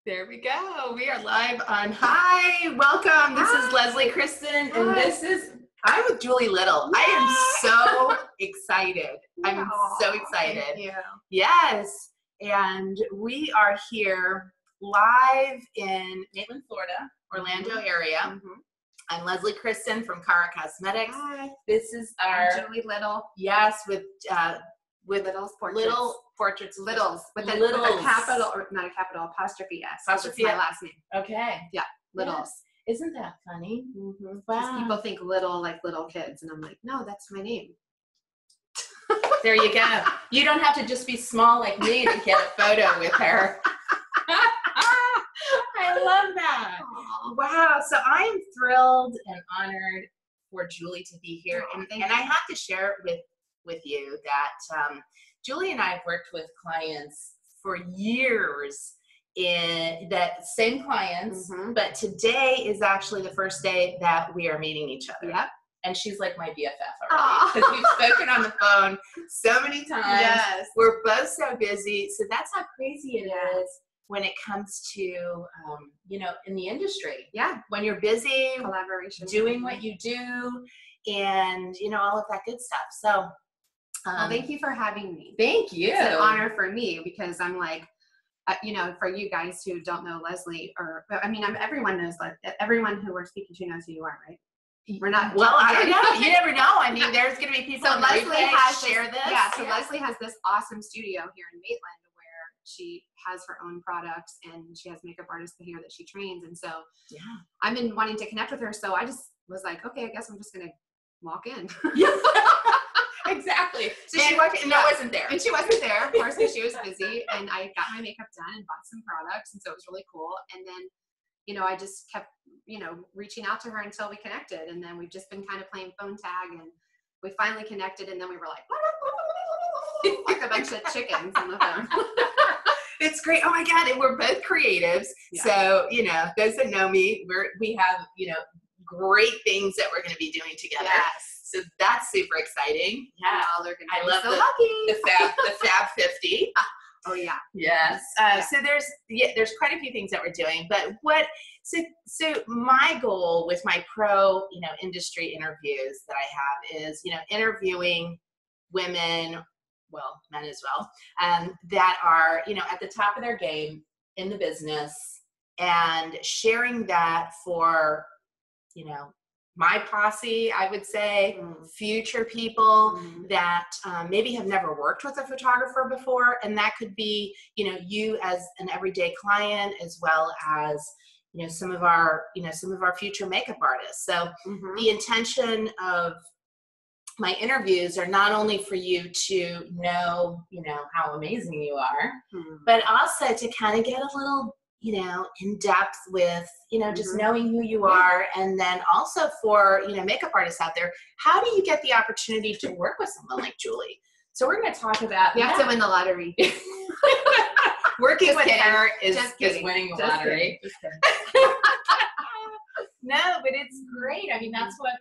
There we go. We are live on. Hi, welcome. This is Leslie Christin, and I'm with Julie Little. Yay! I am so excited. I'm so excited. Thank you. Yes, and we are here live in Maitland, Florida, Orlando area. I'm Leslie Christin from CARA Cosmetics. Hi. This is our Julie Little. Yes, with Little's portraits. little portraits. Littles with a capital, or not a capital, apostrophe S. Apostrophe That's my S. last name. Okay. Yeah, Littles. Yes. Isn't that funny? Because Wow. people think little like little kids, and I'm like, no, that's my name. There you go. You don't have to just be small like me to get a photo with her. I love that. Aww. Wow. So I am thrilled and honored for Julie to be here. Oh, And I have to share with you that Julie and I have worked with clients for years, in that same clients, but today is actually the first day that we are meeting each other. Yep. And she's like my BFF already, because we've spoken on the phone so many times. Yes. We're both so busy. So that's how crazy it is when it comes to, in the industry. Yeah. When you're busy, Collaboration. doing what you do, and, all of that good stuff. So well, thank you for having me. Thank you. It's an honor for me, because I'm like, for you guys who don't know Leslie, everyone knows, like, everyone who we're speaking to knows who you are, right? We're not. Well, I don't know. You never know. I mean, there's going to be people. So on Leslie has share this. Yeah. So Leslie has this awesome studio here in Maitland where she has her own products, and she has makeup artists here that she trains. And so I've been wanting to connect with her. So I just was like, okay, I guess I'm just going to walk in. Exactly. So she walked in, and I wasn't there. And she wasn't there, of course, because she was busy. And I got my makeup done and bought some products. And so it was really cool. And then, I just kept, reaching out to her until we connected. And then we've just been kind of playing phone tag, and we finally connected. And then we were like a bunch of chickens on the phone. It's great. Oh my God. And we're both creatives. Yeah. So, those that know me, we have, great things that we're going to be doing together. Yes. So that's super exciting. Yeah. They're going I to be love so lucky. the Fab 50. Oh yeah. Yes. So there's quite a few things that we're doing, but so my goal with my pro, industry interviews that I have is, interviewing women, well, men as well, that are, at the top of their game in the business, and sharing that for, my posse, I would say, future people that maybe have never worked with a photographer before. And that could be, you as an everyday client, as well as, some of our future makeup artists. So the intention of my interviews are not only for you to know, how amazing you are, but also to kind of get a little, in depth with, just knowing who you are. And then also for, makeup artists out there, how do you get the opportunity to work with someone like Julie? So we're going to talk about You have to win the lottery. Working with her is winning the lottery. No, but it's great. I mean, that's what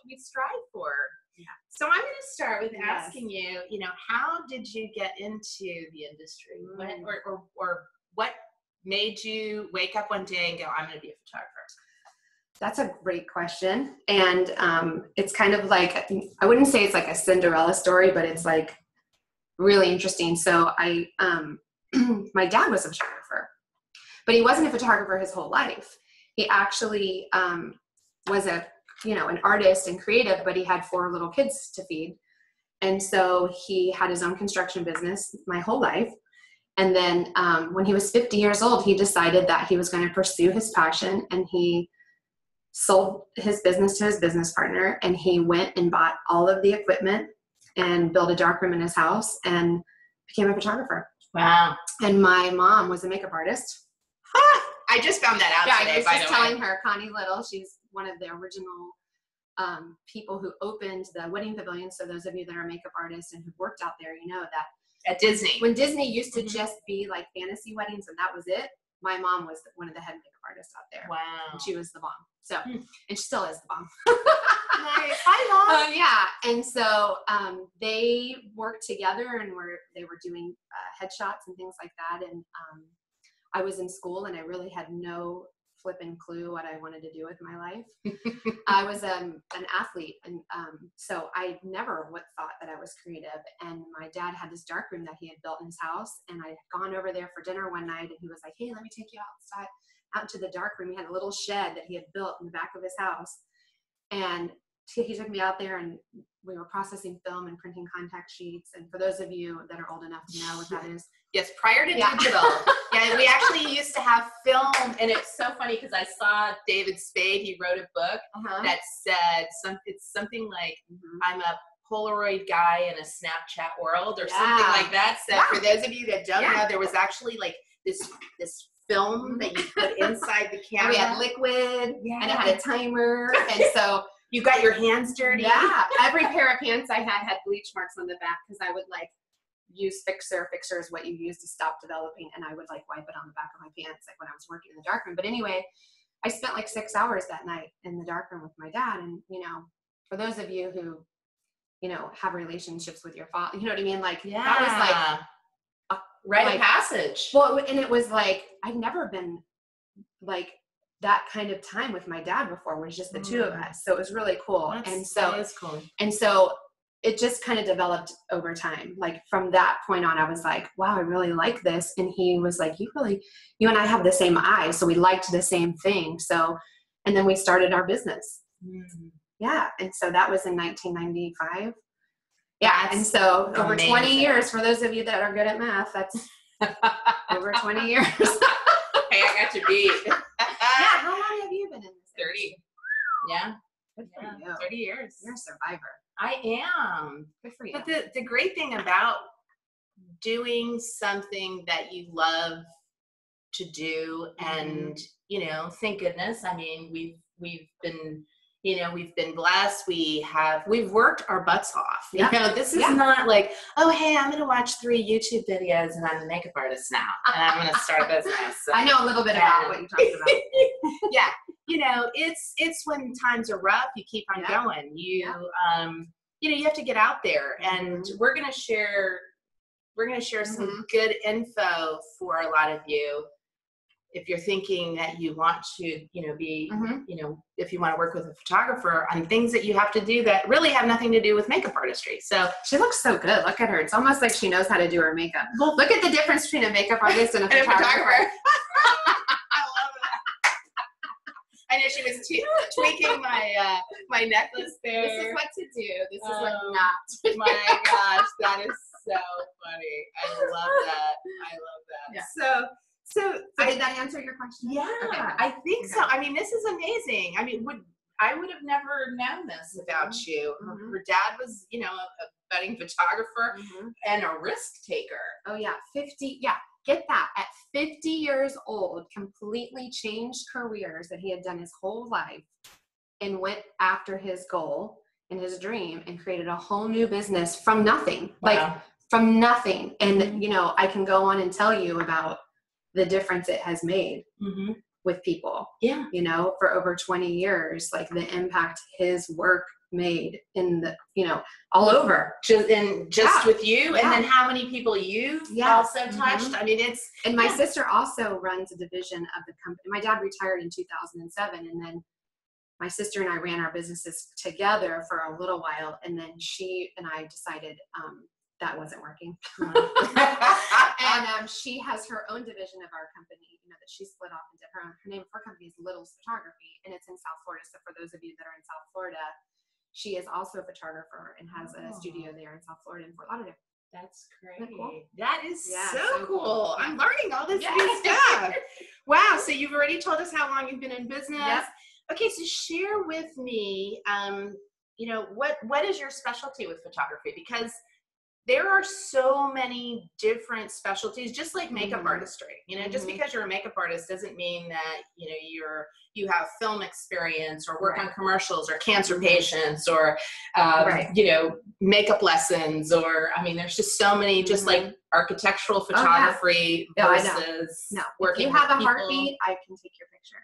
we strive for. Yeah. So I'm going to start with asking you, how did you get into the industry? Or what made you wake up one day and go, I'm going to be a photographer? That's a great question. And it's kind of like, I wouldn't say it's like a Cinderella story, but it's like really interesting. So my dad was a photographer, but he wasn't a photographer his whole life. He actually was an artist and creative, but he had 4 little kids to feed. And so he had his own construction business my whole life. And then when he was 50 years old, he decided that he was going to pursue his passion, and he sold his business to his business partner, and he went and bought all of the equipment and built a darkroom in his house and became a photographer. Wow. And my mom was a makeup artist. I just found that out today, I was just telling her, Connie Little, she's one of the original people who opened the wedding pavilion. So those of you that are makeup artists and who've worked out there, that at Disney, when Disney used to just be like fantasy weddings and that was it, my mom was one of the head makeup artists out there. Wow. And she was the bomb. So, and she still is the bomb. Nice. Hi, Mom. Yeah. And so they worked together, and they were doing headshots and things like that. And I was in school and I really had no flipping clue what I wanted to do with my life. I was an athlete, and so I never would thought that I was creative. And my dad had this dark room that he had built in his house, and I had gone over there for dinner one night, and he was like, "Hey, let me take you outside, out into the dark room." He had a little shed that he had built in the back of his house, and he took me out there, and we were processing film and printing contact sheets. And for those of you that are old enough to know what that is. Yes, prior to digital. Yeah, we actually used to have film, and it's so funny because I saw David Spade, he wrote a book that said, it's something like, I'm a Polaroid guy in a Snapchat world or something like that. So for those of you that don't know, there was actually like this film that you put inside the camera. And we had liquid, and it had a timer, and so you got your hands dirty. Yeah, every pair of pants I had bleach marks on the back because I would like use Fixer. Fixer is what you use to stop developing, and I would like wipe it on the back of my pants like when I was working in the darkroom. But anyway, I spent like 6 hours that night in the darkroom with my dad. And for those of you who have relationships with your father, you know what I mean, like that was like rite of passage. Well, and it was like I'd never been like that kind of time with my dad before. It was just the two of us, so it was really cool. That is cool. And so it just kind of developed over time. Like from that point on, I was like, wow, I really like this. And he was like, you and I have the same eyes. So we liked the same thing. So, and then we started our business. Yeah. And so that was in 1995. Yeah. And so over 20 years, for those of you that are good at math, that's over 20 years. Hey, I got you beat. Yeah. How long have you been in this? 30. Yeah. Good for you. 30 years. You're a survivor. I am. Good for you. But the great thing about doing something that you love to do, and thank goodness, I mean, we've been blessed. We've worked our butts off. This is not like, oh, hey, I'm going to watch 3 YouTube videos and I'm a makeup artist now and I'm going to start a business. So, I know a little bit about what you're talking about. Yeah. It's when times are rough, you keep on going. You have to get out there, and we're going to share some good info for a lot of you. If you're thinking that you want to, be, if you want to work with a photographer on things that you have to do that really have nothing to do with makeup artistry. So she looks so good. Look at her. It's almost like she knows how to do her makeup. Well, look at the difference between a makeup artist and a photographer. I love that. I know she was tweaking my necklace there. This is what to do. This is what not to do. My gosh, that is so funny. I love that. Yeah. So did that answer your question? Yeah, okay. I think so. I mean, this is amazing. I mean, I would have never known this without you. Her dad was, a budding photographer and a risk taker. Oh yeah, 50. Yeah, get that. At 50 years old, completely changed careers that he had done his whole life, and went after his goal and his dream and created a whole new business from nothing. Wow. Like from nothing. And I can go on and tell you about the difference it has made with people, for over 20 years, like the impact his work made in the, all over. Just with you, and then how many people you've also touched. I mean, and my sister also runs a division of the company. My dad retired in 2007, and then my sister and I ran our businesses together for a little while, and then she and I decided, that wasn't working. And she has her own division of our company, that she split off into her name of her company is Little's Photography, and it's in South Florida. So for those of you that are in South Florida, she is also a photographer and has a studio there in South Florida in Fort Lauderdale. That's great. Isn't that cool? That is so cool. I'm learning all this new stuff. Wow. So you've already told us how long you've been in business. Yep. Okay. So share with me, what is your specialty with photography? Because there are so many different specialties, just like makeup artistry. Just because you're a makeup artist doesn't mean that, you have film experience or work on commercials or cancer patients or, makeup lessons, or, there's just so many, just like architectural photography versus working with people. If you have a heartbeat, I can take your picture.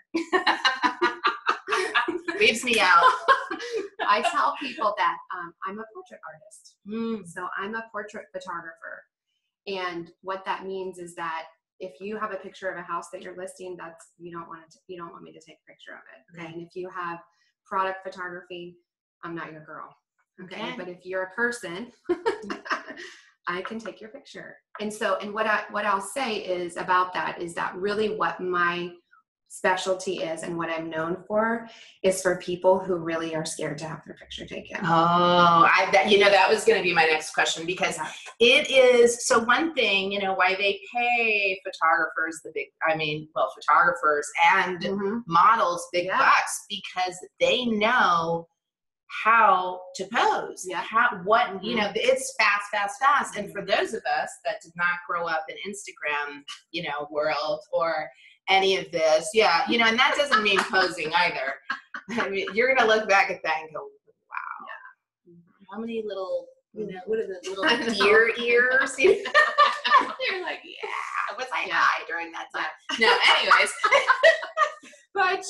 Leaves me out. I tell people that I'm a portrait artist. So I'm a portrait photographer. And what that means is that if you have a picture of a house that you're listing, you don't want me to take a picture of it. Okay. And if you have product photography, I'm not your girl. Okay. But if you're a person, I can take your picture. And what I'll say is about that is that really what my specialty is and what I'm known for is for people who really are scared to have their picture taken. Oh, that was going to be my next question, because it is, so one thing, why they pay photographers photographers and models big bucks, because they know how to pose. Yeah. It's fast. And for those of us that did not grow up in Instagram, world or any of this. Yeah. And that doesn't mean posing either. I mean, you're going to look back at that and go, wow, how many little, what are the little deer ears? You're like, yeah, was I high during that time? No, anyways. But,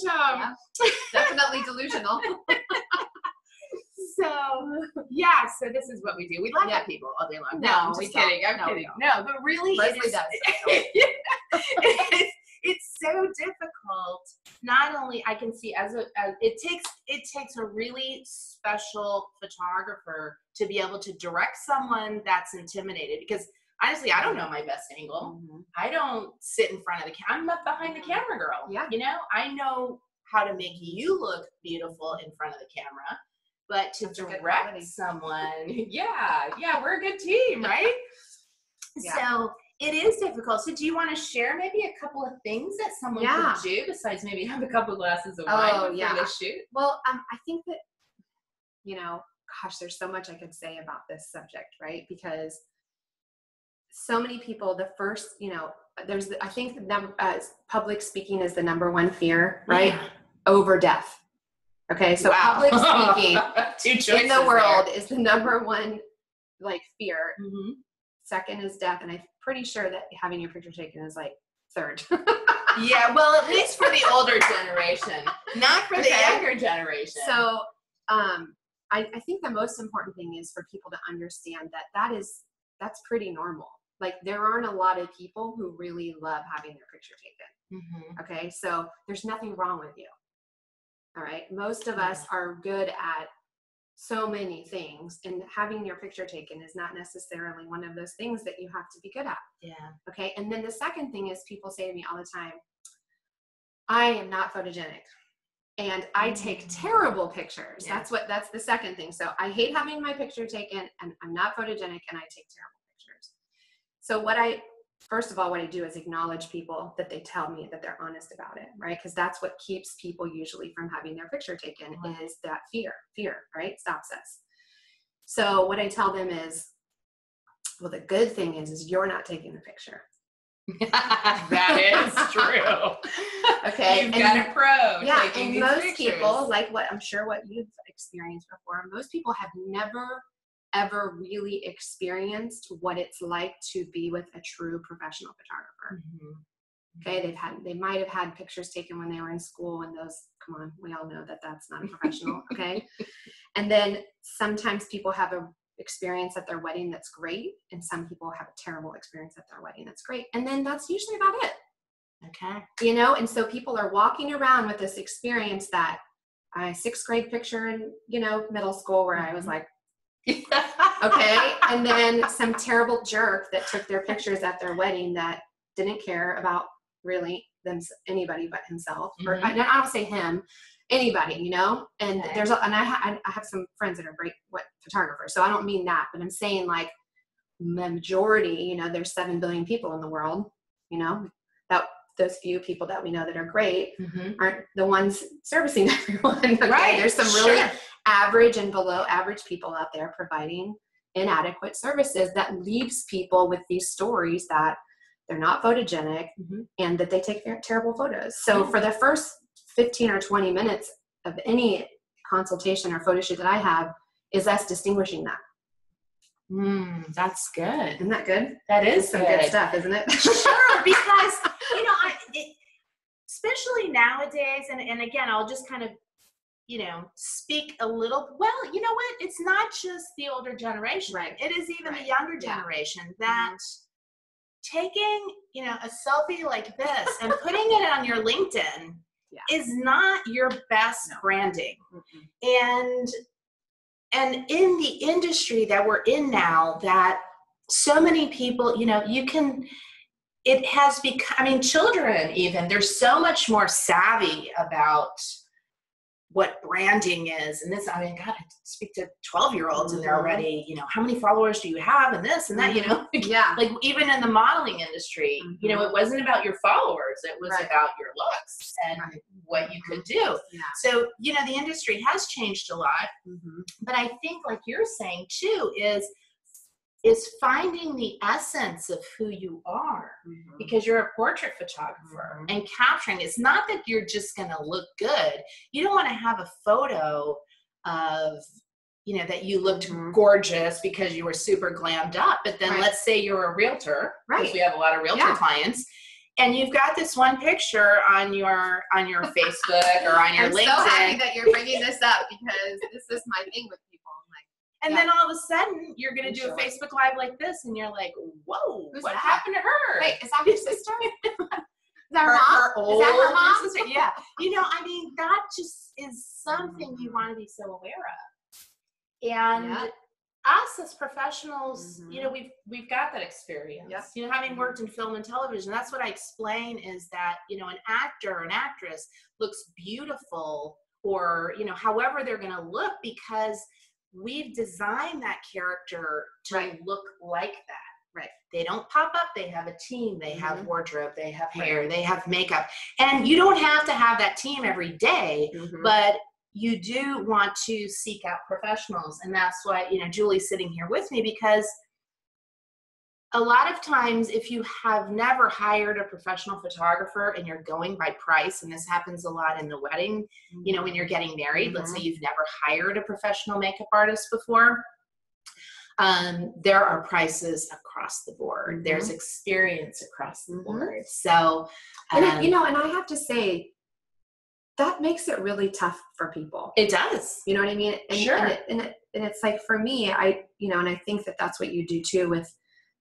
definitely delusional. So this is what we do. We laugh at people all day long. No, I'm just kidding. I'm kidding. No, but really, Leslie does. It's so difficult. Not only I can see it takes a really special photographer to be able to direct someone that's intimidated, because honestly, I don't know my best angle. I don't sit in front of the camera. I'm up behind the camera girl. Yeah. I know how to make you look beautiful in front of the camera. But to direct someone, we're a good team, right? So it is difficult. So do you want to share maybe a couple of things that someone could do besides maybe have a couple glasses of wine before they shoot? Well, I think that, there's so much I could say about this subject, right? Because so many people, I think public speaking is the number one fear, right? Yeah. Over death. Okay, so public speaking in the world is the number one fear. Second is death, and I'm pretty sure that having your picture taken is third. Yeah, well, at least for the older generation, not for the younger generation. So I think the most important thing is for people to understand that's pretty normal. There aren't a lot of people who really love having their picture taken. Okay, so there's nothing wrong with you. All right. Most of us are good at so many things, and having your picture taken is not necessarily one of those things that you have to be good at. Yeah. Okay. And then the second thing is, people say to me all the time, I am not photogenic and I take terrible pictures. Yeah. That's the second thing. So I hate having my picture taken, and I'm not photogenic and I take terrible pictures. So first of all, what I do is acknowledge people that they tell me that they're honest about it, right? Because that's what keeps people usually from having their picture taken, is that fear, right? Stops us. So what I tell them is, well, the good thing is you're not taking the picture. That is true. Okay. You've got a pro. Yeah. And most people, what you've experienced before, most people have never ever really experienced what it's like to be with a true professional photographer. Okay, they might have had pictures taken when they were in school, and those, come on, we all know that that's not a professional. Okay, and then sometimes people have a experience at their wedding that's great, and some people have a terrible experience at their wedding that's great, and then that's usually about it. Okay, and so people are walking around with this experience that I 6th grade picture in middle school where I was like, okay, and then some terrible jerk that took their pictures at their wedding that didn't care about really anybody but himself. Or I don't say him, anybody, and I have some friends that are great photographers, so I don't mean that, but I'm saying the majority, there's 7 billion people in the world, that those few people that we know that are great aren't the ones servicing everyone. Okay? Right. There's some really average and below average people out there providing inadequate services that leaves people with these stories that they're not photogenic and that they take terrible photos. So for the first 15 or 20 minutes of any consultation or photo shoot that I have is us distinguishing that. That's good. Isn't that good? That is some good stuff, isn't it? Sure, because especially nowadays, and again, I'll just kind of speak a little. Well, you know what? It's not just the older generation. Right. It is even the younger generation that taking, a selfie like this and putting it on your LinkedIn is not your best branding. And in the industry that we're in now, that so many people, it has become, children even, they're so much more savvy about what branding is. And this, God, I speak to 12-year-olds and they're already, how many followers do you have and this and that, like even in the modeling industry, it wasn't about your followers. It was about your looks and what you could do. So, the industry has changed a lot, but I think like you're saying too, is finding the essence of who you are, because you're a portrait photographer and capturing. It's not that you're just going to look good. You don't want to have a photo of, that you looked gorgeous because you were super glammed up. But then let's say you're a realtor, because we have a lot of realtor clients, and you've got this one picture on your Facebook or on your LinkedIn. I'm so happy that you're bringing this up, because this is my thing with people. And then all of a sudden, you're going to do a Facebook Live like this, and you're like, whoa, what happened to her? Wait, is that your sister? Is that her mom? Is that her mom? Sister? Yeah. That just is something you want to be so aware of. And us as professionals, we've got that experience. Having worked in film and television, that's what I explain is that, an actor or an actress looks beautiful, or, however they're going to look, because we've designed that character to look like that. They don't pop up. They have a team. They have wardrobe. They have hair. They have makeup. And you don't have to have that team every day, but you do want to seek out professionals. And that's why, Julie's sitting here with me, because a lot of times, if you have never hired a professional photographer and you're going by price, and this happens a lot in the wedding, when you're getting married, let's say you've never hired a professional makeup artist before, there are prices across the board. There's experience across the board. So, and I have to say, that makes it really tough for people. It does. You know what I mean? And, sure. And it's like, for me, and I think that that's what you do too with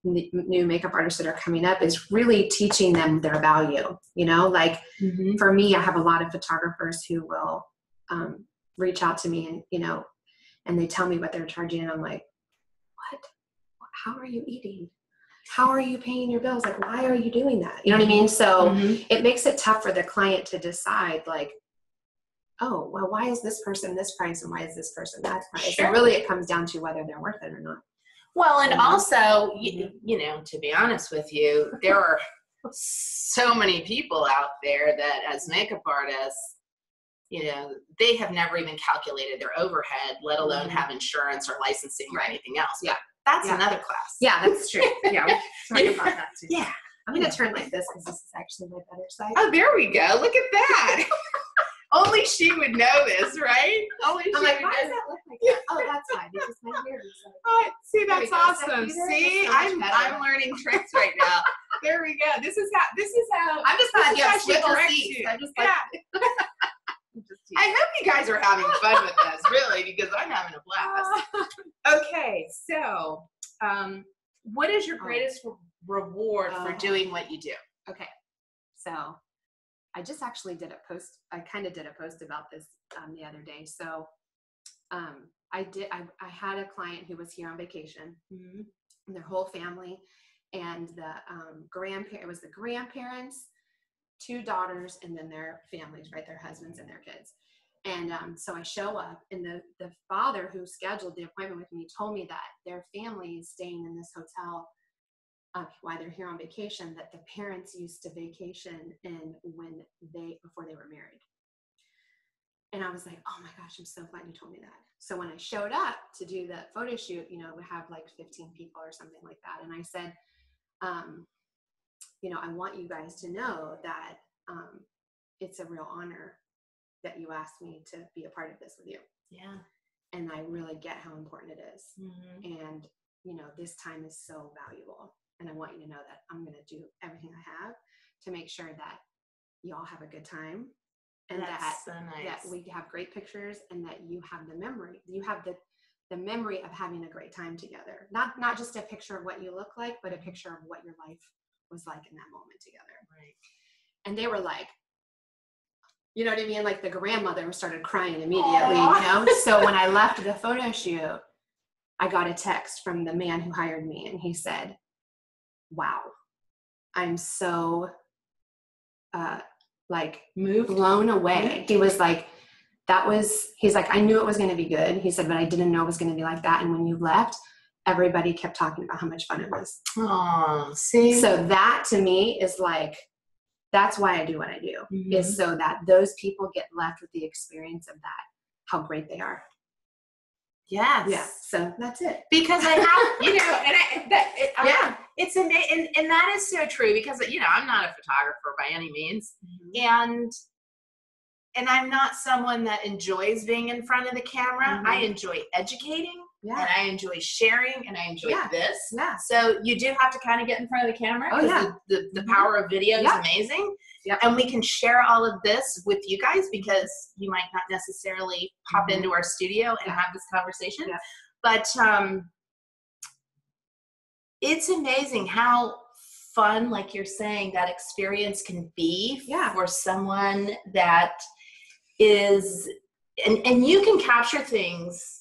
new makeup artists that are coming up, is really teaching them their value. For me, I have a lot of photographers who will reach out to me and, and they tell me what they're charging. And I'm like, what? How are you eating? How are you paying your bills? Like, why are you doing that? You know what I mean? So it makes it tough for the client to decide, like, oh, well, why is this person this price and why is this person that price? Sure. And really it comes down to whether they're worth it or not. Well, and also, to be honest with you, there are so many people out there that as makeup artists, they have never even calculated their overhead, let alone have insurance or licensing or anything else. But that's another class. Yeah, that's true. Yeah, we can talk about that too. Yeah. I'm going to turn like this because this is actually my better side. Oh, there we go. Look at that. Only she would know this, right? Only she I'm like, why does that look like that? Oh, that's fine. Because my hair is like, see, that's awesome. See, I'm learning tricks right now. There we go. This is how. I'm just glad you have swivel seats. I'm just like. I hope you guys are having fun with this, really, because I'm having a blast. Okay, so what is your greatest reward for doing what you do? Okay, so I just actually did a post. I kind of did a post about this the other day. So I had a client who was here on vacation, and their whole family, and the it was the grandparents, 2 daughters, and then their families, right? Their husbands and their kids. And so I show up, and the father who scheduled the appointment with me told me that their family is staying in this hotel while they're here on vacation, that the parents used to vacation in before they were married. And I was like, oh my gosh, I'm so glad you told me that. So when I showed up to do the photo shoot, we have like 15 people or something like that. And I said, I want you guys to know that it's a real honor that you asked me to be a part of this with you. Yeah. And I really get how important it is. And, this time is so valuable. And I want you to know that I'm going to do everything I have to make sure that you all have a good time. And that's so nice. That we have great pictures, and that you have the memory. You have the memory of having a great time together. Not just a picture of what you look like, but a picture of what your life was like in that moment together. Right. And they were like, you know what I mean? Like the grandmother started crying immediately, you know? So when I left the photo shoot, I got a text from the man who hired me, and he said, wow, I'm so like Moved, blown away. He was like, he's like, I knew it was going to be good. He said, but I didn't know it was going to be like that. And when you left, everybody kept talking about how much fun it was. Oh, see? So that to me is like, that's why I do what I do, is so that those people get left with the experience of that, how great they are. Yes. Yeah. So that's it. Because I have, you know, it's amazing. And that is so true because, you know, I'm not a photographer by any means. And I'm not someone that enjoys being in front of the camera. I enjoy educating. And I enjoy sharing, and I enjoy this. Yeah. So you do have to kind of get in front of the camera. Oh, the power of video is amazing. And we can share all of this with you guys because you might not necessarily pop into our studio and have this conversation. But it's amazing how fun, like you're saying, that experience can be for someone that is, and you can capture things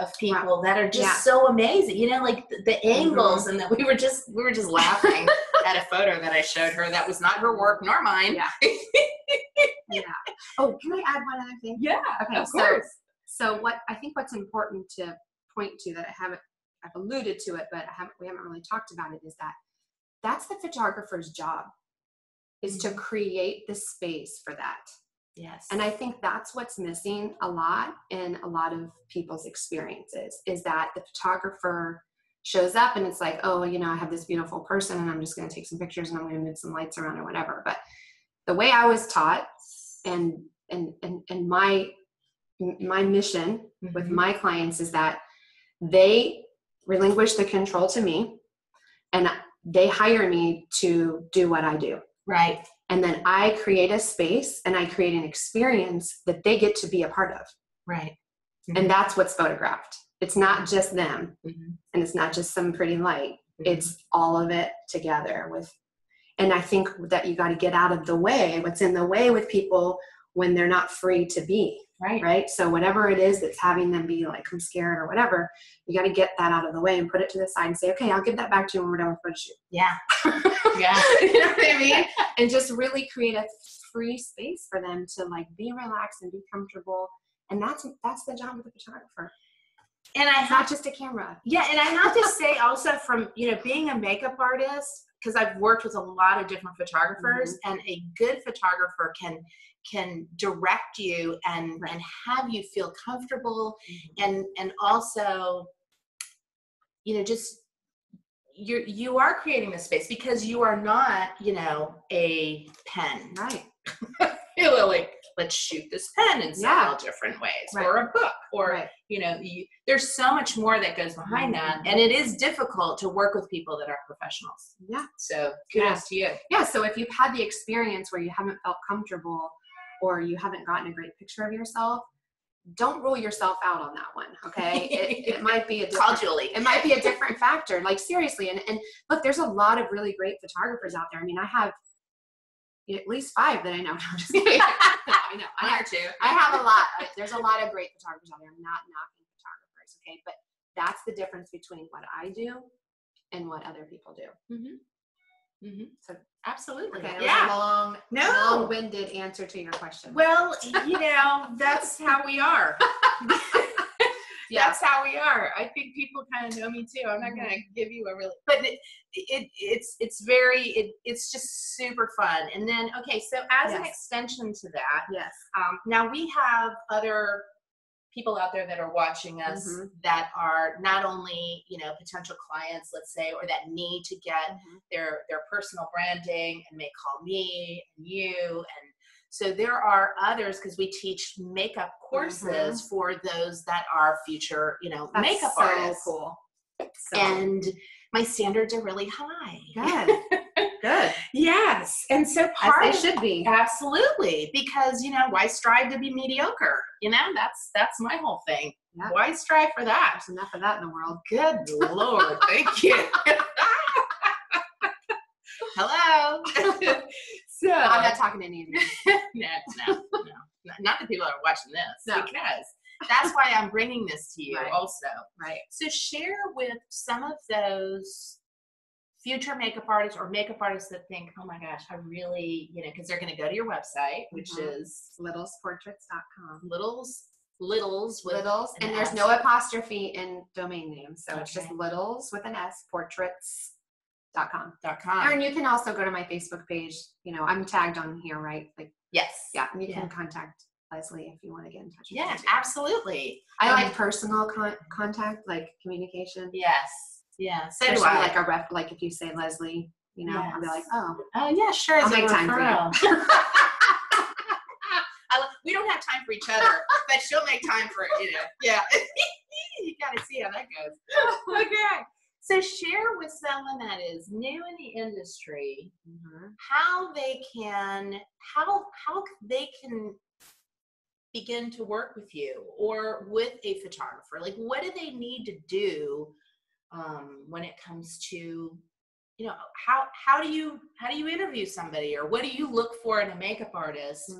of people that are just so amazing, you know, like the angles, and that we were just laughing at a photo that I showed her that was not her work nor mine. Oh, can I add one other thing? Okay, of course. So what's important to point to that I've alluded to it, but we haven't really talked about it, is that that's the photographer's job, is to create the space for that. Yes. And I think that's what's missing a lot in a lot of people's experiences, is that the photographer shows up and it's like, oh, you know, I have this beautiful person and I'm just going to take some pictures and I'm going to move some lights around or whatever. But the way I was taught and my mission with my clients is that they relinquish the control to me and they hire me to do what I do. Right. And then I create a space and I create an experience that they get to be a part of. Right. And that's what's photographed. It's not just them and it's not just some pretty light. It's all of it together and I think that you got to get out of the way, what's in the way with people when they're not free to be. Right. So whatever it is that's having them be like, I'm scared or whatever, you got to get that out of the way and put it to the side and say, okay, I'll give that back to you when we're done with photo shoot. Yeah. You know what I mean? And just really create a free space for them to like be relaxed and be comfortable. And that's the job of the photographer. And it's not just a camera. Yeah. And I have to say also from, you know, being a makeup artist, because I've worked with a lot of different photographers, and a good photographer can direct you and have you feel comfortable, and also, you know, just you are creating a space because you are not, you know, a pen. Right. You know, like, let's shoot this pen in several different ways, or a book, or, you know, there's so much more that goes behind that. And it is difficult to work with people that are professionals. Yeah. So kudos to you. Yeah. So if you've had the experience where you haven't felt comfortable or you haven't gotten a great picture of yourself, don't rule yourself out on that one. Okay. It might be it might be a different factor. Like seriously. And look, there's a lot of really great photographers out there. I mean, I have at least 5 that I know. No, I'm just kidding. I know. I have a lot. There's a lot of great photographers out there. I'm not knocking photographers, okay? But that's the difference between what I do and what other people do. So absolutely. Okay, that was a long-winded answer to your question. Well, you know, that's how we are. That's how we are. I think people kind of know me too. I'm not going to give you a really, but it's just super fun. And then, okay, so as an extension to that, now we have other people out there that are watching us that are not only, you know, potential clients, let's say, or that need to get their personal branding and may call me and you. And so there are others, because we teach makeup courses for those that are future, you know, makeup artists. Cool. And my standards are really high. Good. Yes. And so they should be. Absolutely. Because, you know, why strive to be mediocre? You know, that's my whole thing. Yeah. Why strive for that? There's enough of that in the world. Good Lord. Thank you. Hello. So I'm not talking to any of you. no. Not the people that are watching this, No. because that's why I'm bringing this to you Right. also. Right. So share with some of those future makeup artists or makeup artists that think, oh my gosh, I really, because they're going to go to your website, which is littlesportraits.com. Littles with and there's S. no apostrophe in domain name, so it's just Okay. Littles with an S, portraits.com. .com. And you can also go to my Facebook page. I'm tagged on here, right? Like, Yes. yeah, and you can contact Leslie if you want to get in touch with me. Yeah, too. absolutely. I like personal contact, like communication. Yes. Yeah. So do Especially I. like a rep, like if you say Leslie, I'll be like, oh, yeah, sure. I'll make time for you. We don't have time for each other, but she'll make time for Yeah. You got to see how that goes. Okay. So share with someone that is new in the industry how they can begin to work with you or with a photographer. Like, what do they need to do when it comes to how do you interview somebody, or what do you look for in a makeup artist?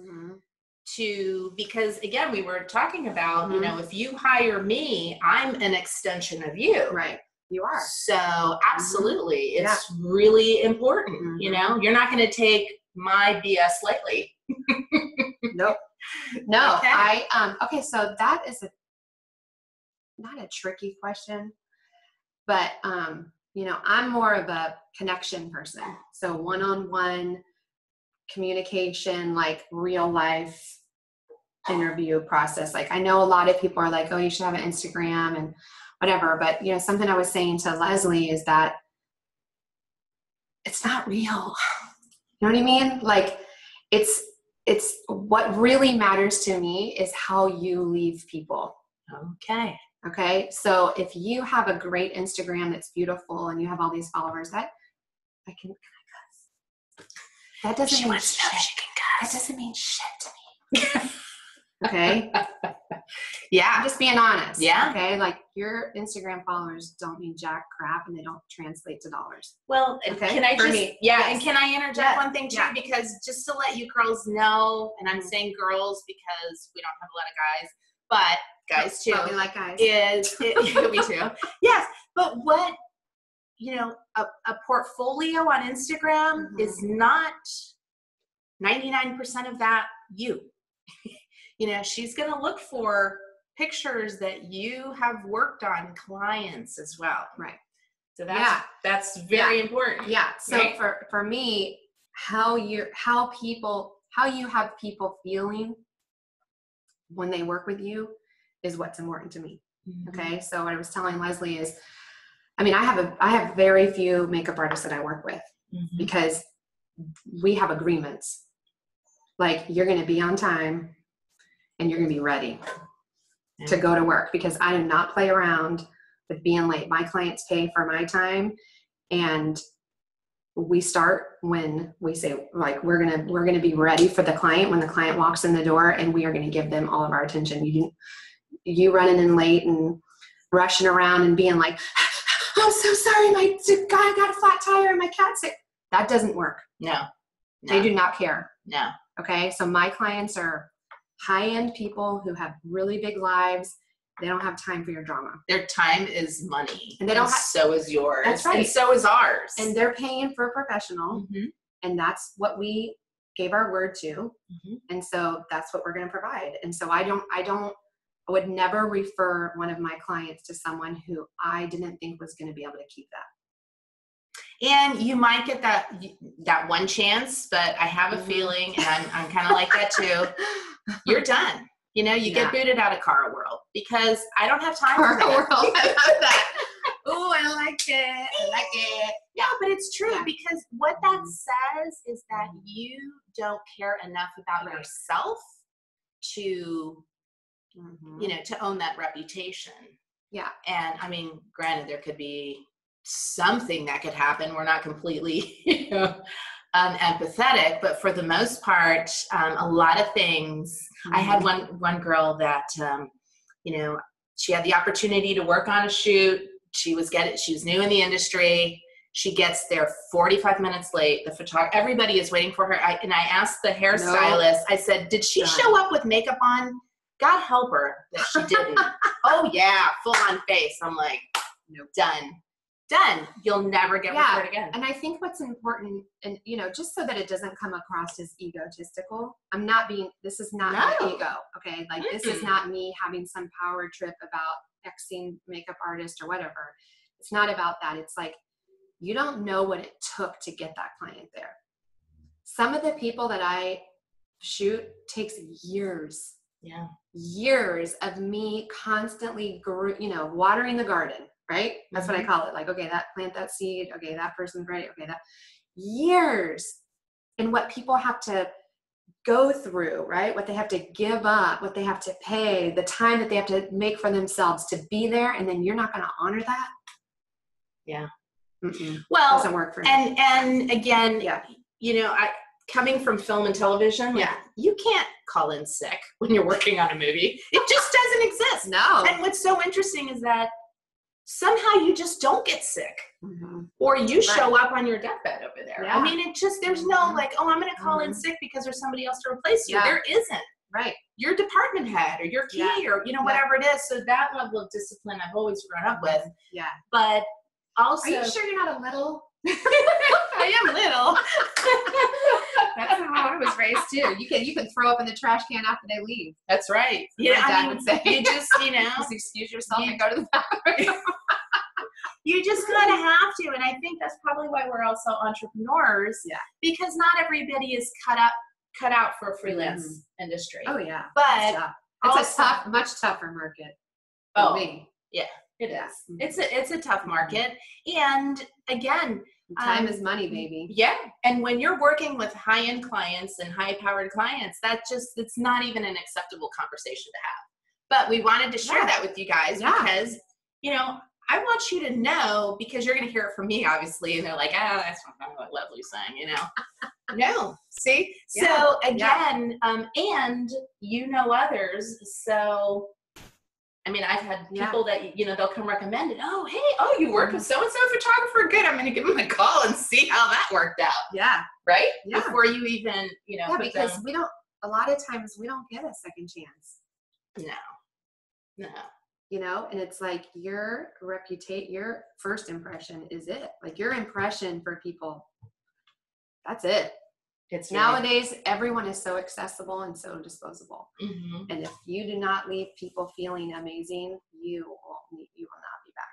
Because again, we were talking about, if you hire me, I'm an extension of you. Right. You are. So absolutely. It's really important. You're not going to take my BS lightly. Nope. No. Okay. Okay. So that is not a tricky question, but, I'm more of a connection person. So one-on-one communication, like real life interview process. Like, I know a lot of people are like, oh, you should have an Instagram and whatever. But, something I was saying to Leslie is that it's not real. You know what I mean? Like, it's what really matters to me is how you leave people. Okay. So if you have a great Instagram that's beautiful and you have all these followers, that doesn't mean shit. That doesn't mean shit to me. Okay. Yeah. I'm just being honest. Yeah. Okay. Like, your Instagram followers don't mean jack crap, and they don't translate to dollars. Well, okay? Can I For just, me. And can I interject one thing too? Because just to let you girls know, and I'm saying girls because we don't have a lot of guys, but guys too. But we like guys. Me too. Yes. But what, a portfolio on Instagram is not 99% of that you. She's going to look for pictures that you have worked on, clients as well. Right. So that's very important. Yeah. So right? for me, how you have people feeling when they work with you is what's important to me. Okay. So what I was telling Leslie is, I have very few makeup artists that I work with because we have agreements. Like, you're going to be on time and you're going to be ready to go to work, because I do not play around with being late. My clients pay for my time, and we start when we say, like, we're going to be ready for the client when the client walks in the door, and we are going to give them all of our attention. You running in late and rushing around and being like, I'm so sorry, my guy got a flat tire and my cat's sick. That doesn't work. No. They do not care. No. Okay. So my clients are high-end people who have really big lives. They don't have time for your drama. Their time is money. And they don't so is yours. That's right. And so is ours. And they're paying for a professional. And that's what we gave our word to. And so that's what we're going to provide. And so I would never refer one of my clients to someone who I didn't think was going to be able to keep that. And you might get that one chance, but I have a feeling, and I'm kind of like that too. You're done. You get booted out of CARA World, because I don't have time for that. World. I love that. Oh, I like it. Yeah, but it's true, because what that says is that you don't care enough about yourself to, to own that reputation. Yeah. And granted, there could be something that could happen. We're not completely, empathetic, but for the most part, a lot of things. I had one girl that, she had the opportunity to work on a shoot. She was new in the industry. She gets there 45 minutes late. The photographer, everybody is waiting for her. And I asked the hairstylist, I said, did she show up with makeup on? God help her that she didn't. Oh yeah, full on face. I'm like, nope. Done. You'll never get referred again. And I think what's important, and just so that it doesn't come across as egotistical, this is not my ego. Okay. Like this is not me having some power trip about Xing makeup artist or whatever. It's not about that. It's like, you don't know what it took to get that client there. Some of the people that I shoot takes years. Yeah. Years of me constantly, watering the garden, right? That's what I call it. Like, okay, plant that seed. Okay, that person's right. Okay, that years. And what people have to go through, right? What they have to give up, what they have to pay, the time that they have to make for themselves to be there. And then you're not going to honor that. Yeah. Well, doesn't work for me. And again, coming from film and television, you can't call in sick when you're working on a movie. It just doesn't exist. No. And what's so interesting is that somehow you just don't get sick, or you show up on your deathbed over there. Yeah. I mean, it just, there's no like, oh, I'm going to call in sick because there's somebody else to replace you. There isn't. Right. Your department head or your key or, whatever it is. So that level of discipline I've always grown up with. Yeah. But also. Are you sure you're not a little? I am little. That's how I was raised too. You can throw up in the trash can after they leave. That's right. Yeah, my dad would say. You just, just excuse yourself and go to the bathroom. You just kind of have to, and I think that's probably why we're also entrepreneurs. Yeah. Because not everybody is cut out for a freelance industry. Oh yeah. But it's a much tougher market. For me. Yeah. It is. It's a tough market. And again, time is money, baby. Yeah. And when you're working with high-end clients and high-powered clients, it's not even an acceptable conversation to have. But we wanted to share that with you guys because, I want you to know, because you're going to hear it from me, obviously, and they're like, that's not what Leslie's saying, No. See? Yeah. So again, and others. So I mean, I've had people that, they'll come recommend it. Oh, hey, you work with so-and-so photographer? Good. I'm going to give them a call and see how that worked out. Yeah. Right? Yeah. Before you even, because a lot of times we don't get a second chance. No. And it's like your first impression is it. Like your impression for people, that's it. It's nowadays, everyone is so accessible and so disposable. And if you do not leave people feeling amazing, you will not be back.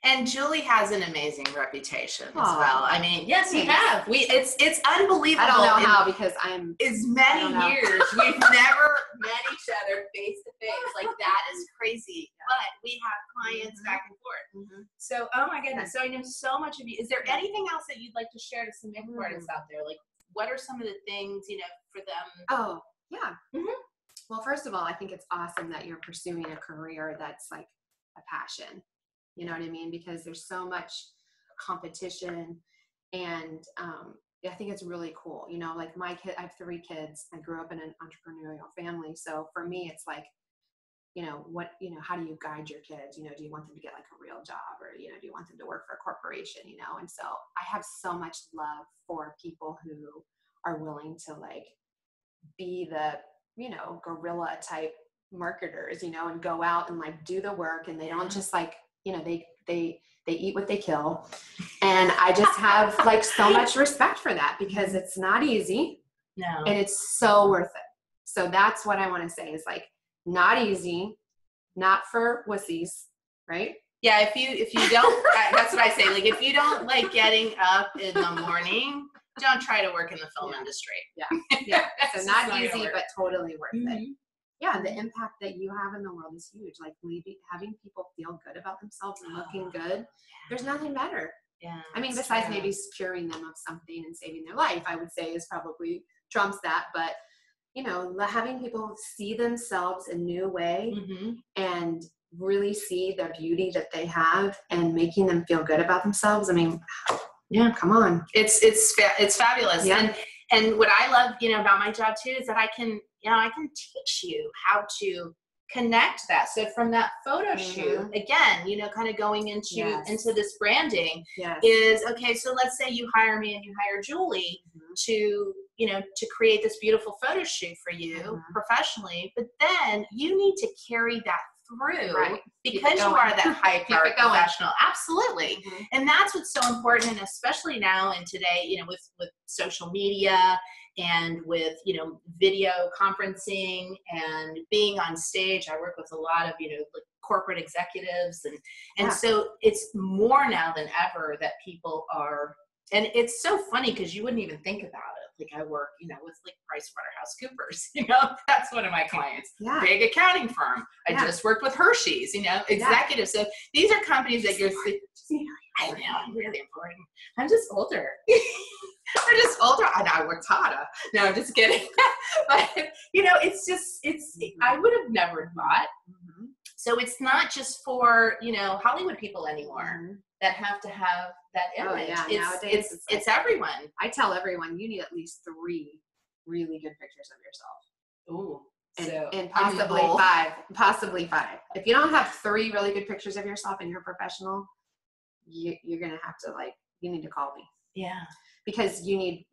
And Julie has an amazing reputation as well. I mean, yes, we have. It's unbelievable. I don't know how, because as many years we've never met each other face to face. Like that is crazy. But we have clients back and forth. So, oh my goodness. So I know so much of you. Is there anything else that you'd like to share to some makeup artists out there? Like, what are some of the things, for them? Oh, yeah. Well, first of all, I think it's awesome that you're pursuing a career that's like a passion. You know what I mean? Because there's so much competition, and I think it's really cool. Like I have 3 kids. I grew up in an entrepreneurial family. So for me, it's like, how do you guide your kids? Do you want them to get like a real job, or, do you want them to work for a corporation, And so I have so much love for people who are willing to like be the, guerrilla type marketers, and go out and like do the work, and they don't just like, they eat what they kill. And I just have like so much respect for that, because it's not easy. No. And it's so worth it. So that's what I want to say is like, not easy, not for wussies, right? Yeah, if you don't, that's what I say. Like, if you don't like getting up in the morning, don't try to work in the film industry. Yeah. So not easy, but totally worth it. Yeah, the impact that you have in the world is huge. Like having people feel good about themselves and looking good. There's nothing better. Yeah. I mean, besides maybe curing them of something and saving their life, I would say is probably trumps that. But having people see themselves a new way and really see the beauty that they have and making them feel good about themselves. I mean, come on. It's fabulous. Yeah. And what I love, about my job too, is that I can teach you how to connect that. So from that photo shoot, again, you know, kind of going into this branding is, okay, so let's say you hire me and you hire Julie to, you know, to create this beautiful photo shoot for you professionally, but then you need to carry that through because you are that high-powered professional. Absolutely. And that's what's so important, and especially now and today, you know, with social media and with, you know, video conferencing and being on stage. I work with a lot of, you know, like corporate executives, and so it's more now than ever that people are, and it's so funny because you wouldn't even think about it. Like I work, you know, with like PricewaterhouseCoopers, you know, that's one of my clients, big accounting firm. I just worked with Hershey's, you know, executives. So these are companies that you're, I know, I'm really important. I'm just older. I'm just older. I work harder. No, I'm just kidding. But, you know, it's just, I would have never thought. So it's not just for, you know, Hollywood people anymore that have to have that image. Nowadays it's everyone. I tell everyone you need at least 3 really good pictures of yourself. Ooh. And possibly five. If you don't have 3 really good pictures of yourself and you're professional, you're going to have to, like, you need to call me. Yeah. Because you need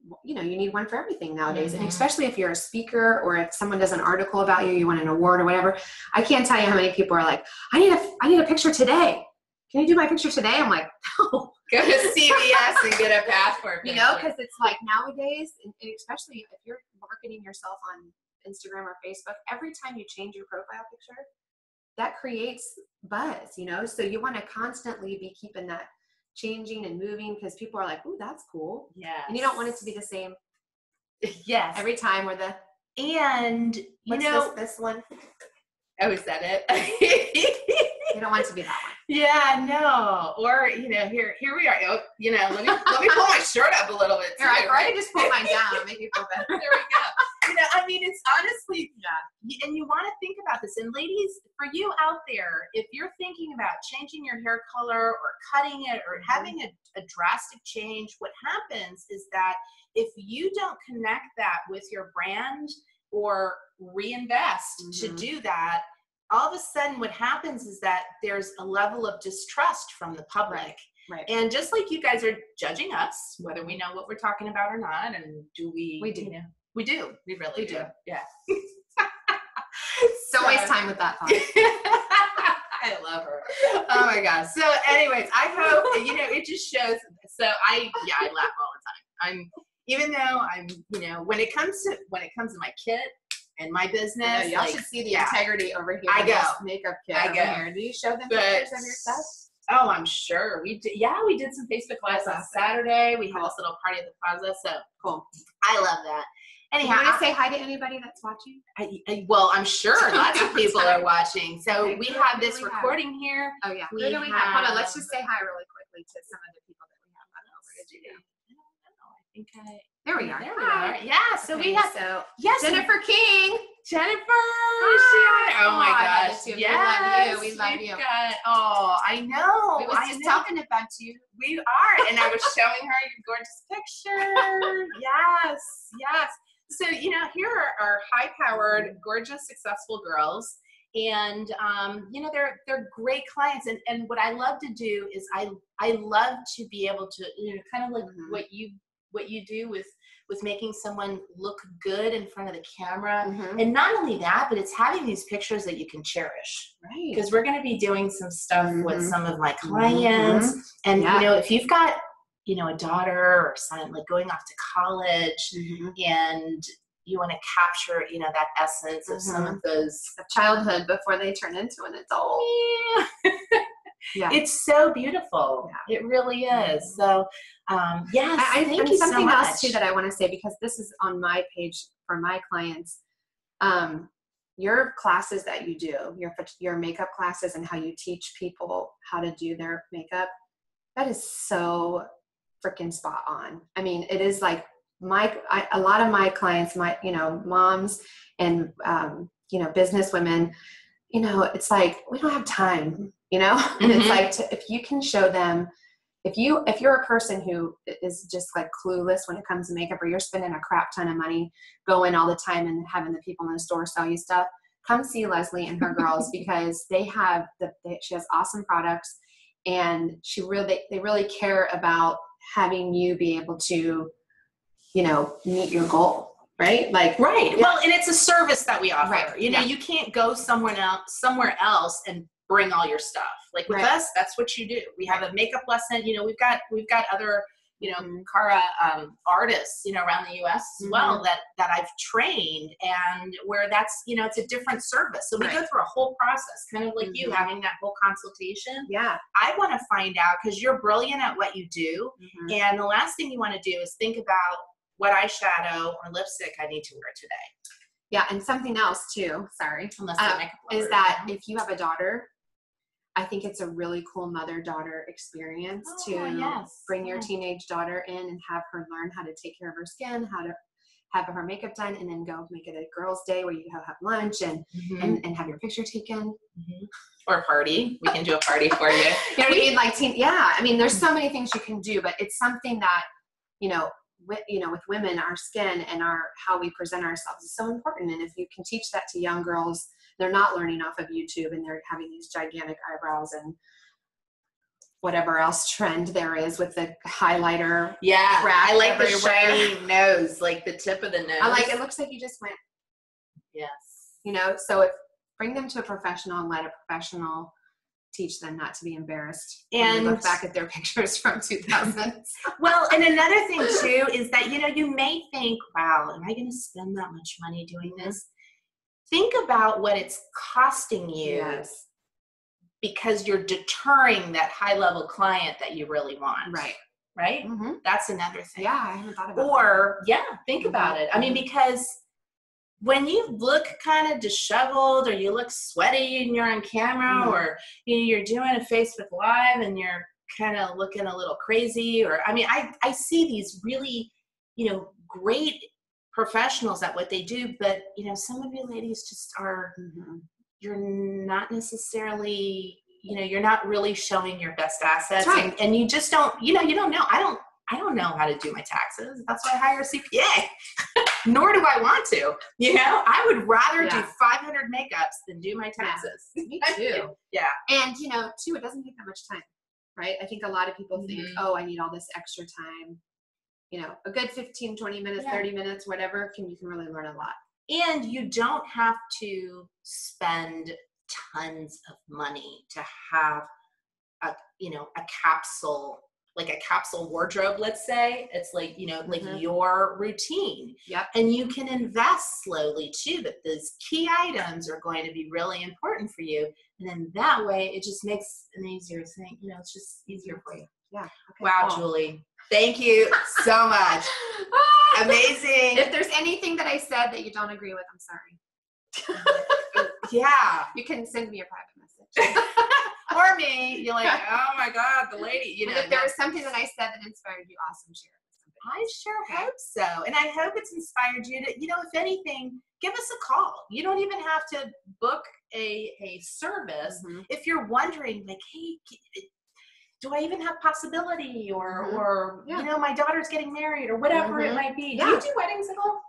one for everything nowadays. And especially if you're a speaker or if someone does an article about you, you want an award or whatever. I can't tell you how many people are like, I need a picture today. Can you do my picture today? I'm like, no. Go to CVS and get a passport picture. You know, because it's like nowadays, and especially if you're marketing yourself on Instagram or Facebook, every time you change your profile picture, that creates buzz, you know? So you want to constantly be keeping that changing and moving because people are like, ooh, that's cool. Yeah. And you don't want it to be the same. Yes. Every time and you know this one. Oh, is that it? You don't want it to be that one. Yeah, no. Or, you know, here we are. Oh, you know, let me pull my shirt up a little bit. Here, I already just pulled mine down. I'll make you feel better. There we go. You know, I mean, it's honestly, and you want to think about this. And ladies, for you out there, if you're thinking about changing your hair color or cutting it or having a drastic change, what happens is that if you don't connect that with your brand or reinvest to do that, all of a sudden what happens is that there's a level of distrust from the public. Right. And just like you guys are judging us, whether we know what we're talking about or not, and we do. You know, we do. We really do. Yeah. Don't waste time with that thought. I love her. Oh my gosh. So anyways, I hope, you know, it just shows. So I laugh all the time. Even though I'm, you know, when it comes to my kit and my business, y'all should see the integrity over here. I go. Makeup kit over here. Do you show them pictures of your stuff? Oh, I'm sure we did. Yeah, we did some Facebook Lives on Saturday. We had this little party at the plaza. So cool. I love that. Anyhow, you want to say hi to anybody that's watching? Well, I'm sure lots of people are watching. So we have this recording here. Oh yeah. Who do we have? Hold on. Let's just say hi really quickly to some of the people that we have. I don't know where did you go? There we are. There we are. Yeah. So we have. Jennifer King. Jennifer. Hi. Oh my gosh. Yes. We love you. I know. We was just talking about you. We are. And I was showing her your gorgeous picture. Yes. So, you know, here are high-powered, gorgeous, successful girls. And, you know, they're great clients. And what I love to do is I love to be able to, you know, kind of like what you do with making someone look good in front of the camera. And not only that, but it's having these pictures that you can cherish. Right. Because we're going to be doing some stuff with some of my clients. And, you know, if you've got, you know, a daughter or son, like going off to college and you want to capture, you know, that essence of some of those of childhood before they turn into an adult. Yeah. It's so beautiful. Yeah. It really is. So, yes, thank you something so much. else too that I want to say, because this is on my page for my clients. Your classes that you do, your makeup classes and how you teach people how to do their makeup, that is so freaking spot on. I mean, it is like a lot of my clients, you know, moms and, you know, business women, you know, it's like, we don't have time, you know, and it's like, if you can show them, if you're a person who is just like clueless when it comes to makeup, or you're spending a crap ton of money going all the time and having the people in the store sell you stuff, come see Leslie and her girls because they have she has awesome products, and they really care about having you be able to, you know, meet your goal, right? Like, right. Yeah. Well, and it's a service that we offer. Right. You know, you can't go somewhere else and bring all your stuff. Like with us, that's what you do. We have a makeup lesson. You know, we've got other, you know, CARA artists, you know, around the U.S. as well that I've trained, and where that's, you know, it's a different service. So we go through a whole process, kind of like you having that whole consultation. Yeah. I want to find out, because you're brilliant at what you do, and the last thing you want to do is think about what eyeshadow or lipstick I need to wear today. Yeah, and something else too, sorry, Unless they're makeup lovers, is that if you have a daughter, I think it's a really cool mother-daughter experience to bring your teenage daughter in and have her learn how to take care of her skin, how to have her makeup done, and then go make it a girls' day where you have lunch and have your picture taken. Or a party. We can do a party for you. You know what I mean? Like, I mean, there's so many things you can do, but it's something that, with women, our skin and how we present ourselves is so important. And if you can teach that to young girls, they're not learning off of YouTube and they're having these gigantic eyebrows and whatever else trend there is with the highlighter. Yeah, I like everywhere. the shiny nose, like the tip of the nose. I like, it looks like you just went. Yes. You know, so bring them to a professional and let a professional teach them not to be embarrassed and look back at their pictures from 2000s. Well, and another thing too is that, you know, you may think, wow, am I going to spend that much money doing this? Think about what it's costing you, because you're deterring that high level client that you really want. Right? That's another thing. Yeah, I haven't thought about that. Think about it. I mean, because when you look kind of disheveled, or you look sweaty and you're on camera, or you're doing a Facebook Live and you're kind of looking a little crazy, or I mean, I see these really, you know, great professionals at what they do, but you know, some of you ladies just are, you're not necessarily, you know, you're not really showing your best assets, and you just don't, you know, you don't know. I don't know how to do my taxes. That's why I hire a CPA. Nor do I want to. You know, I would rather do 500 makeups than do my taxes. Me too. And you know, too, it doesn't take that much time, right? I think a lot of people think, oh, I need all this extra time. You know, a good 15, 20 minutes, 30 minutes, whatever, you can really learn a lot. And you don't have to spend tons of money to have a capsule, like a capsule wardrobe, let's say. It's like, you know, like your routine. And you can invest slowly too, that those key items are going to be really important for you. And then that way it just makes an easier thing. You know, it's just easier for you. Yeah. Okay, wow, cool. Julie. Thank you so much. Amazing. If there's anything that I said that you don't agree with, I'm sorry. You can send me a private message. Or me. You're like, oh my God, the lady. You know, if there was something that I said that inspired you, awesome, share it. I sure hope so. And I hope it's inspired you to, you know, if anything, give us a call. You don't even have to book a service. If you're wondering, like, hey, do I even have possibility, or you know, my daughter's getting married, or whatever it might be. Do you do weddings at all?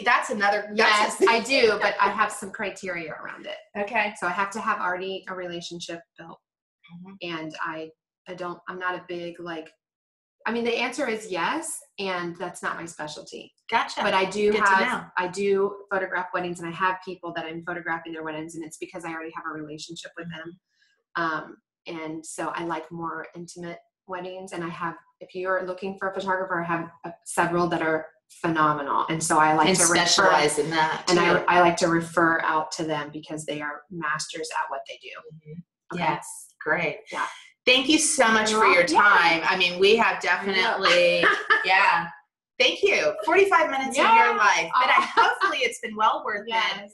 That's another. Yes, I do, but I have some criteria around it. Okay. So I have to have already a relationship built, and I'm not a big, like, I mean, the answer is yes, and that's not my specialty. Gotcha. But I do photograph weddings, and I have people that I'm photographing their weddings, and it's because I already have a relationship with them. And so I like more intimate weddings, and if you're looking for a photographer, I have several that are phenomenal. And so I like to specialize in that. And I like to refer out to them because they are masters at what they do. Okay. Yes. Great. Yeah. Thank you so much for your time. I mean, we have definitely, thank you. 45 minutes of your life. But hopefully it's been well worth it.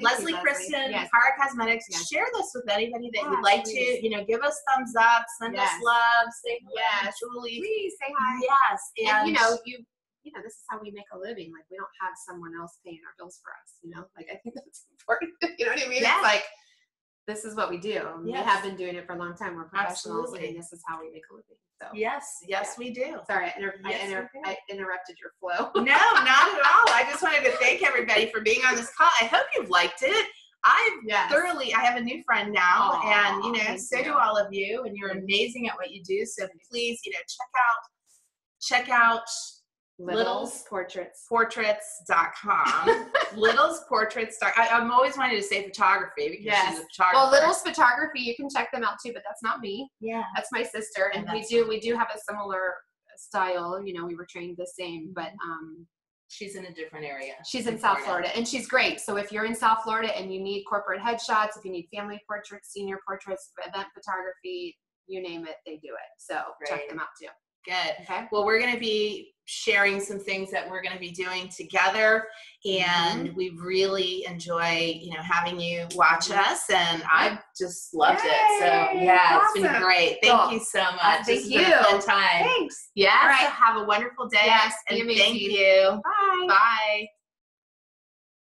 Leslie Christin, CARA Cosmetics. Share this with anybody that you'd like to, you know, give us thumbs up, send us love, say hello, Julie. Please say hi. Yes. And you know, this is how we make a living. Like, we don't have someone else paying our bills for us, you know? Like, I think that's important. You know what I mean? It's like, this is what we do. We have been doing it for a long time. We're professionals, and this is how we make a living. So yes, we do. Sorry, I interrupted your flow. No, not at all. I just wanted to thank everybody for being on this call. I hope you've liked it. I have a new friend now, and so do all of you, and you're amazing at what you do. So please, check out littlesportraits.com. I'm always wanting to say photography because she's a photographer. Well, Little's Photography, you can check them out too, but that's not me. Yeah. That's my sister, and we do have a similar style. We were trained the same, but she's in a different area. She's in South Florida, and she's great. So if you're in South Florida and you need corporate headshots, if you need family portraits, senior portraits, event photography, you name it, they do it. So check them out too. Good. Okay. Well, we're going to be sharing some things that we're going to be doing together, and we really enjoy, having you watch us, and I've just loved it. So it's been great. Thank you so much. Thank you. Been a fun time. Thanks. Yeah. All right. So have a wonderful day. Yes. And be amazing. thank you. Bye. Bye.